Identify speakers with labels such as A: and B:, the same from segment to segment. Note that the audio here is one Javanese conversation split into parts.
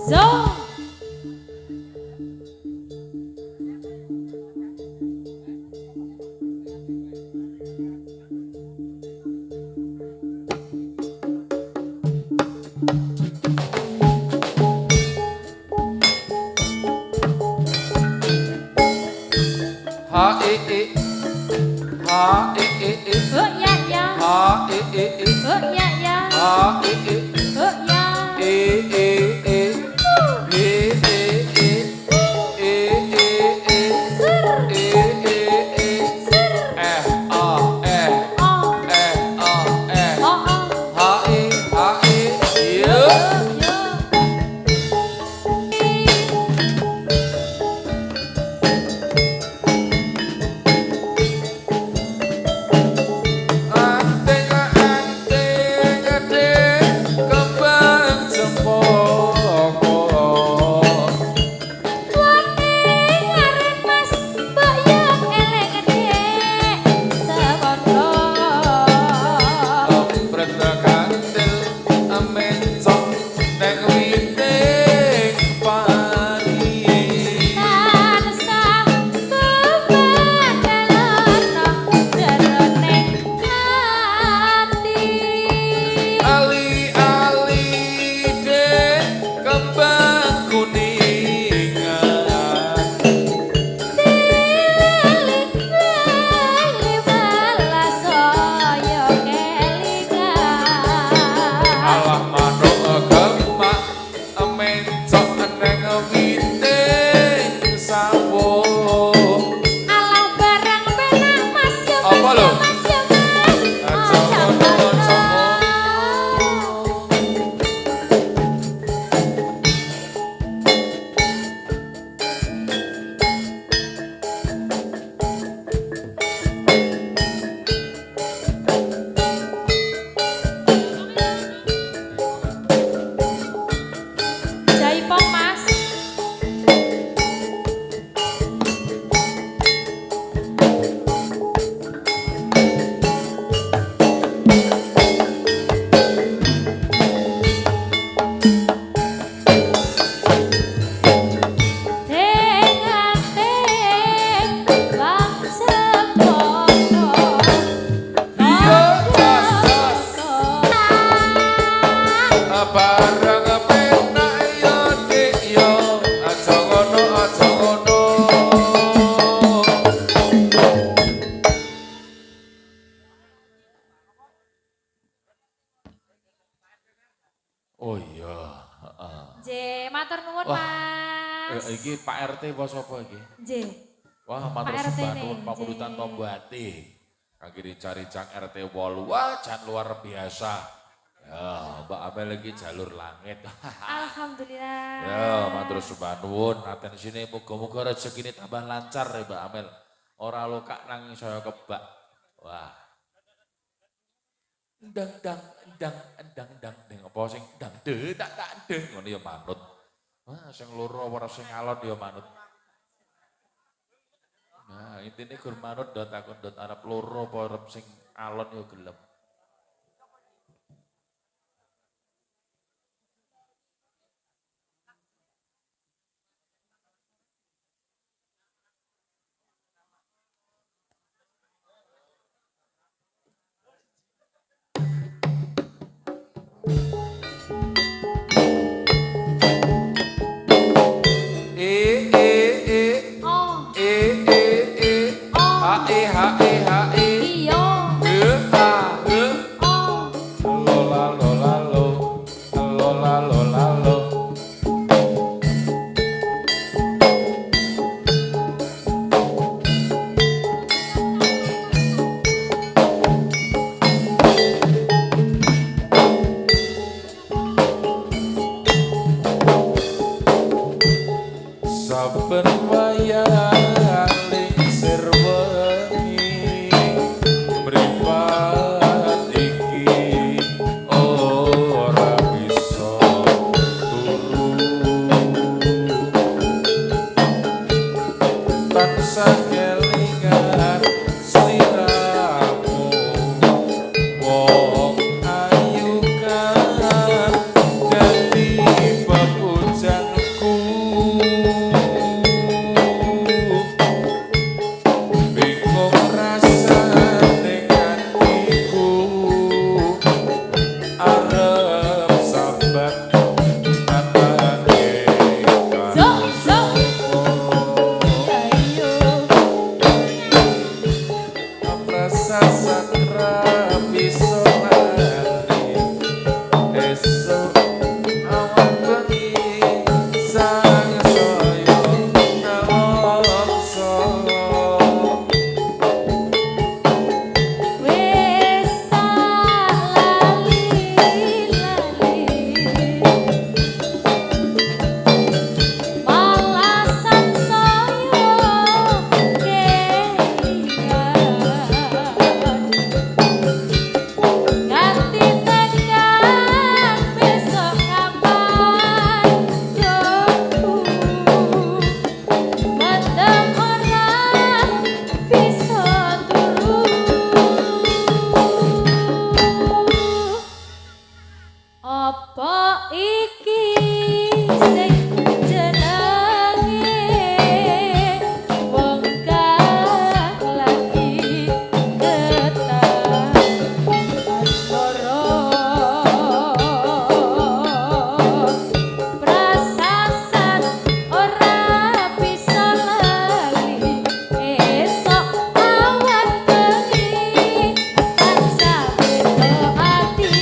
A: Zo.
B: Ha e e ha e e e
A: Oh ya ya.
B: ha e e e
A: Oh ya ya.
B: ha e e
A: Oh ya.
B: e e e e e e
A: Sur. Sur. Oh. Oh oh. Yo yo. Jaipong Mas.
B: Oh iya, heeh.
A: J, matur nuwun
B: Wah,
A: Mas.
B: iki Pak RT apa sapa iki?
A: J.
B: Wah, matur
A: Pak RT
B: sembah
A: nih,
B: nuwun Pamurutan
A: J.
B: Tombati. Akhirnya cari cang RT 8, wah jan luar biasa. Ya, Mbak Amel lagi jalur langit.
A: Alhamdulillah.
B: Ya, matur sembah nuwun. Naten sini muga-muga rezekine tambah lancar ya Mbak Amel. Ora lokak nanging saya kebak. Wah. Endang dang endang endang dang deng apa sing dang de tak tak de ngono ya manut. Wah, sing loro ora sing alon ya manut. Nah, intine gur manut do takon dot arep loro apa arep sing alon ya gelem.
A: Oh.
B: Ha e ha e ha e.
A: Iya.
B: He a he.
A: Oh.
B: Lola lola lo. Lola lola lo. Saben wayah lingsir wengi mripat iki ora bisa turu tansah kelingan sliramu wong ayu kan dadi
A: Apa iki sing jenenge wong kang lagi ketang asmara prasasan ora bisa lali esok awan bengi tansah beda ati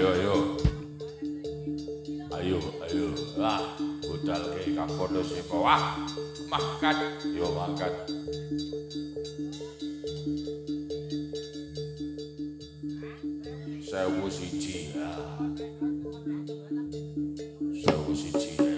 B: ayo. Ayo. Wah, budal ke Kang Pondo Sipo. Wah, mangkat. Yo mangkat. Sewu siji ya. Sewu siji ya.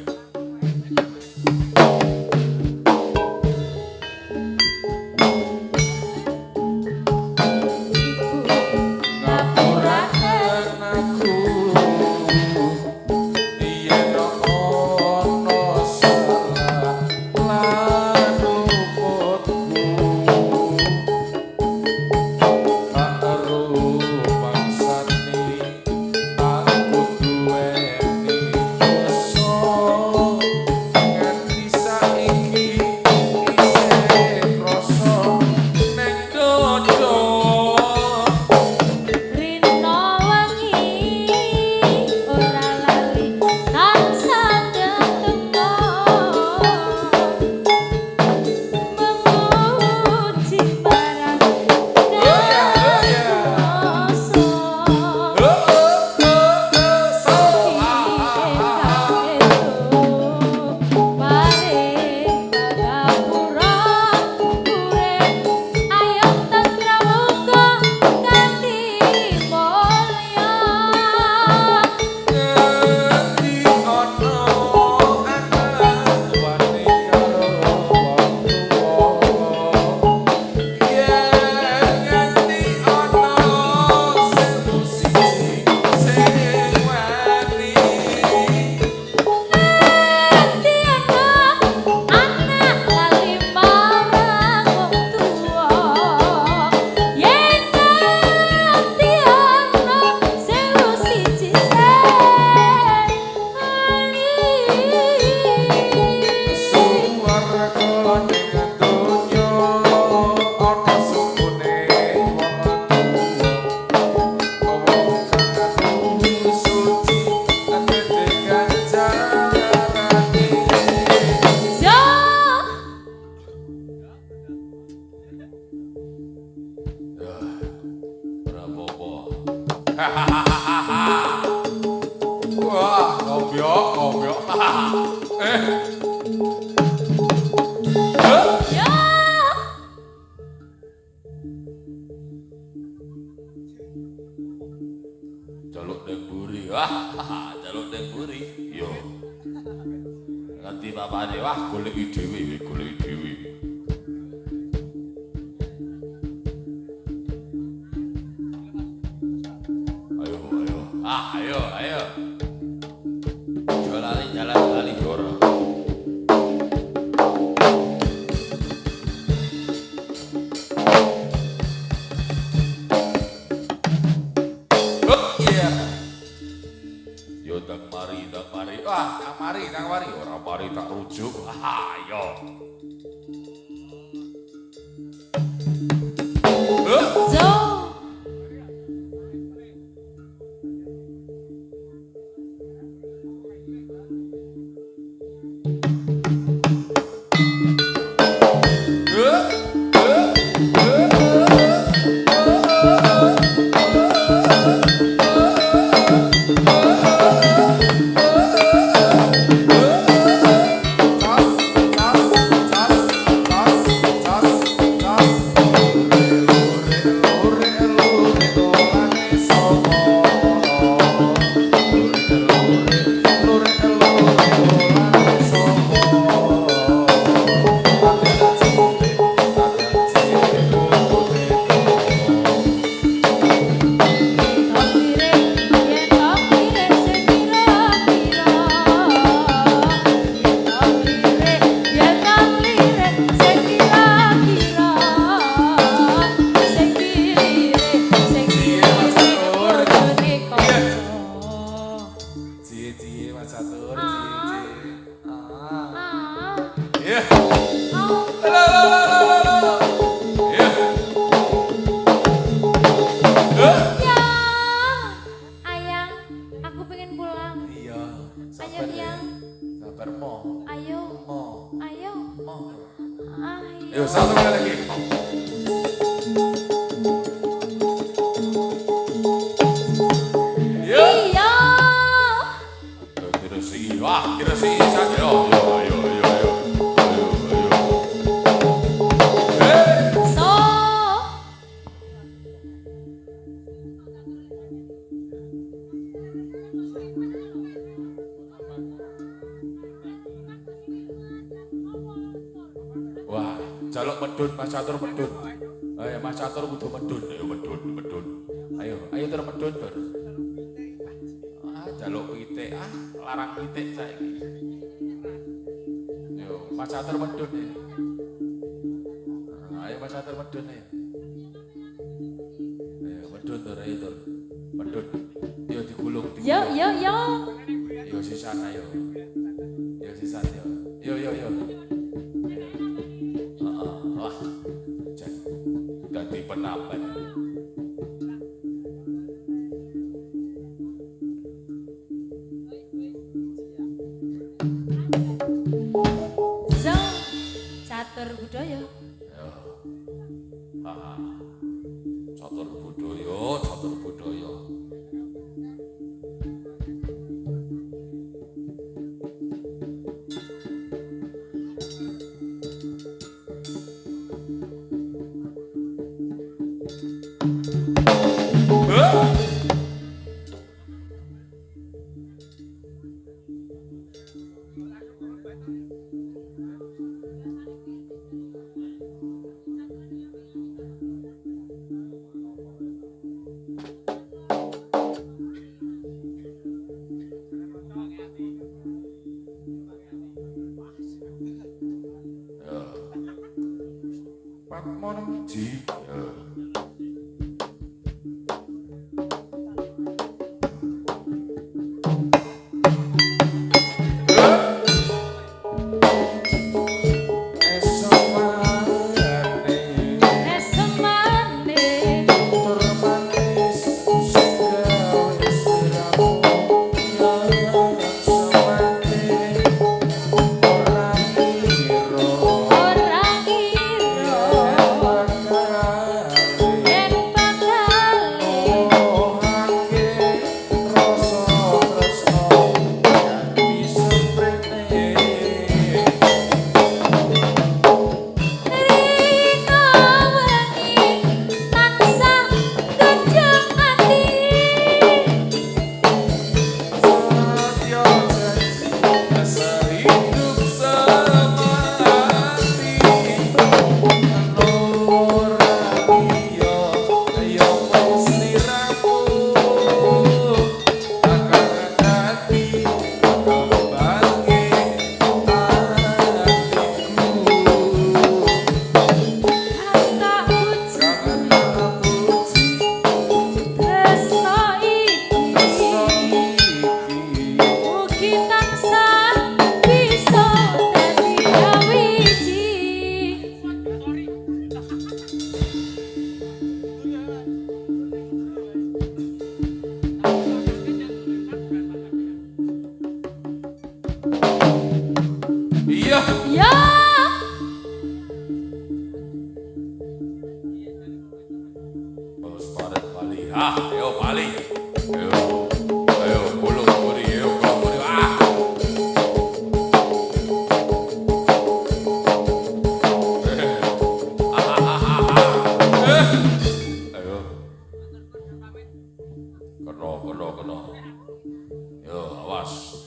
B: Wah, ngombyok.
A: Ya.
B: Jaluk ning buri. Wah, jaluk ning buri. Yo. Nganti papane wah goleki dhewe. Ayo. Jalan kali Goro. Oh iya. Yo tang mari. Wah, tang mari. Ora mari tak rujuk. Ayo.
A: Zo.
B: Yuk, satu kali lagi. Yuk. Wah, kira si Isa. Yo, yo, yo, yo, yo. Ayo, ayo.
A: So
B: Wah, jaluk medun, Mas Catur medun. Ayo Mas Catur kudu medun, ayo medun, medun. Ayo, ayo tur medun tur. Ah, jaluk pitik, larang pitik saiki. Yo, Mas Catur medun ya. Ayo Mas Catur medun ya. Ayo medun tur, ayo tur. Medun. Yo digulung,
A: yo
B: digulung.
A: yo yo.
B: Yo sisan ayo. Yo sisan yo. Yo yo yo. Wah, jadi penampen.
A: So catur budaya.
B: Ya, catur budaya, catur budaya. Patmon ji.
A: Esemane ora kira yen bakale rino wengi tansah ndujung ati. Kata puji tresno iki mugi tansah bisa dadi awiji.
B: Iya.
A: Ya
B: Bos paret Bali. Ayo Bali. Ayo. Ayo gulung guri, ayo gulung guri. Ayo. Kena, kena, kena. Yo, awas.